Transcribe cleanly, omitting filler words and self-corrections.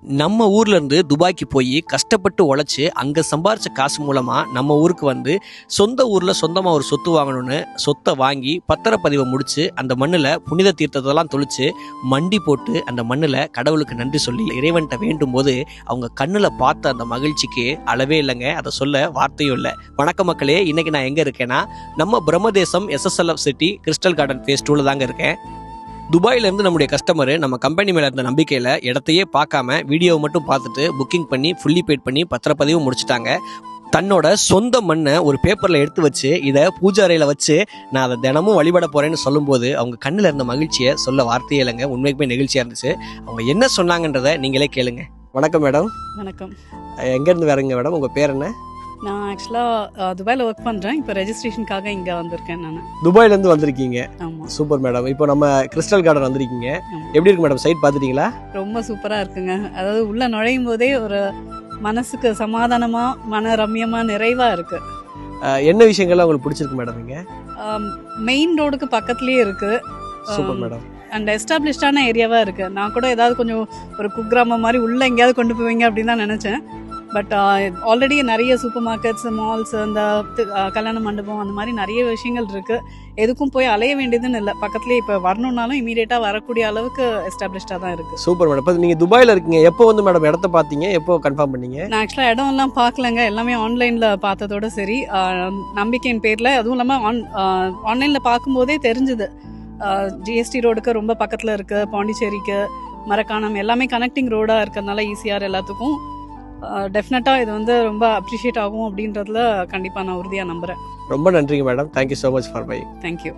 நம்ம ஊர்ல இருந்து துபாய்க்கு போய் கஷ்டப்பட்டு உழைச்சி அங்க சம்பாரிச்ச காசு மூலமா நம்ம ஊருக்கு வந்து சொந்த ஊர்ல சொந்தமா ஒரு சொத்து வாங்கணும்னு சொத்தை வாங்கி பத்திரப்பதிவை முடிச்சு அந்த மண்ணுல புனித தீர்த்தத்தெல்லாம் தொளிச்சு மண்டி போட்டு அந்த மண்ணுல கடவுளுக்கு நன்றி சொல்லி இறைவன்கிட்ட வேண்டும் போது அவங்க கண்ணுல பார்த்த அந்த மகிழ்ச்சிக்கு அளவே இல்லைங்க. அதை சொல்ல வார்த்தையும் இல்லை. வணக்க மக்களே, இன்னைக்கு நான் எங்க இருக்கேன்னா நம்ம Brahmadesam SSLF city crystal garden phase 2ல தாங்க இருக்கேன். துபாயிலேருந்து நம்முடைய கஸ்டமர் நம்ம கம்பெனி மேலே இருந்த நம்பிக்கையில் இடத்தையே பார்க்காம வீடியோவை மட்டும் பார்த்துட்டு புக்கிங் பண்ணி ஃபுல்லி பெய்ட் பண்ணி பத்திரப்பதிவு முடிச்சிட்டாங்க. தன்னோட சொந்த மண்ணை ஒரு பேப்பரில் எடுத்து வச்சு இதை பூஜை அறையில் வச்சு நான் அதை தினமும் வழிபட போகிறேன்னு சொல்லும்போது அவங்க கண்ணில் இருந்த மகிழ்ச்சியை சொல்ல வார்த்தையே இல்லைங்க. உண்மைக்குமே நிகழ்ச்சியாக இருந்துச்சு. அவங்க என்ன சொன்னாங்கன்றதை நீங்களே கேளுங்க. வணக்கம் மேடம். வணக்கம். எங்கேருந்து வரீங்க மேடம்? உங்கள் பேர் என்ன? நான் ஆக்சுவலாக துபாயில் ஒர்க் பண்ணுறேன். இப்போ ரெஜிஸ்ட்ரேஷனுக்காக இங்கே வந்திருக்கேன் நான். துபாயிலேருந்து வந்திருக்கீங்க? ஆமாம். Super madam. இப்போ நம்ம கிறிஸ்டல் கார்டன் வந்திருக்கீங்க. எப்படி இருக்கு மேடம்? சைட் பார்த்துட்டீங்களா? ரொம்ப சூப்பராக இருக்குங்க. அதாவது உள்ளே நுழையும் போதே ஒரு மனசுக்கு சமாதானமாக மன ரம்யமாக நிறைவாக இருக்குது. என்ன விஷயங்கள்லாம் உங்களுக்கு பிடிச்சிருக்கு மேடம்? இங்கே மெயின் ரோடுக்கு பக்கத்துலேயே இருக்குது. Super madam. அண்ட் எஸ்டாப்ளிஷ்டான ஏரியாவாக இருக்குது. நான் கூட ஏதாவது கொஞ்சம் ஒரு குக்கிராமம் மாதிரி உள்ளே எங்கேயாவது கொண்டு போவீங்க அப்படின்னு தான் நினச்சேன். பட் ஆல்ரெடி நிறைய சூப்பர் மார்க்கெட்ஸ், மால்ஸ், அந்த கல்யாண மண்டபம், அந்த மாதிரி நிறைய விஷயங்கள் இருக்குது. எதுக்கும் போய் அலைய வேண்டியதுன்னு இல்லை. பக்கத்துலேயே இப்போ வரணுன்னாலும் இமீடியட்டாக வரக்கூடிய அளவுக்கு எஸ்டாப்ளிஷ்டாக தான் இருக்குது. Super madam. இப்போ நீங்கள் துபாயில் இருக்கீங்க. எப்போ வந்து மேடம் இடத்த பார்த்தீங்க? எப்போ கன்ஃபார்ம் பண்ணீங்க? நான் ஆக்சுவலாக இடம்லாம் பார்க்கலங்க. எல்லாமே ஆன்லைனில் பார்த்ததோட சரி, நம்பிக்கையின் பேரில். அதுவும் இல்லாமல் ஆன்லைனில் பார்க்கும்போதே தெரிஞ்சுது GST ரோடுக்கு ரொம்ப பக்கத்தில் இருக்குது. பாண்டிச்சேரிக்கு, மரக்காணம் எல்லாமே கனெக்டிங் ரோடாக இருக்கிறதுனால ஈஸியாக எல்லாத்துக்கும் டெஃபினட்டாக இது வந்து ரொம்ப அப்ரிஷியேட் ஆகும் அப்படின்றதுல கண்டிப்பாக நான் உறுதியாக நம்புகிறேன். ரொம்ப நன்றிங்க madam. Thank you so much for bye. Thank you.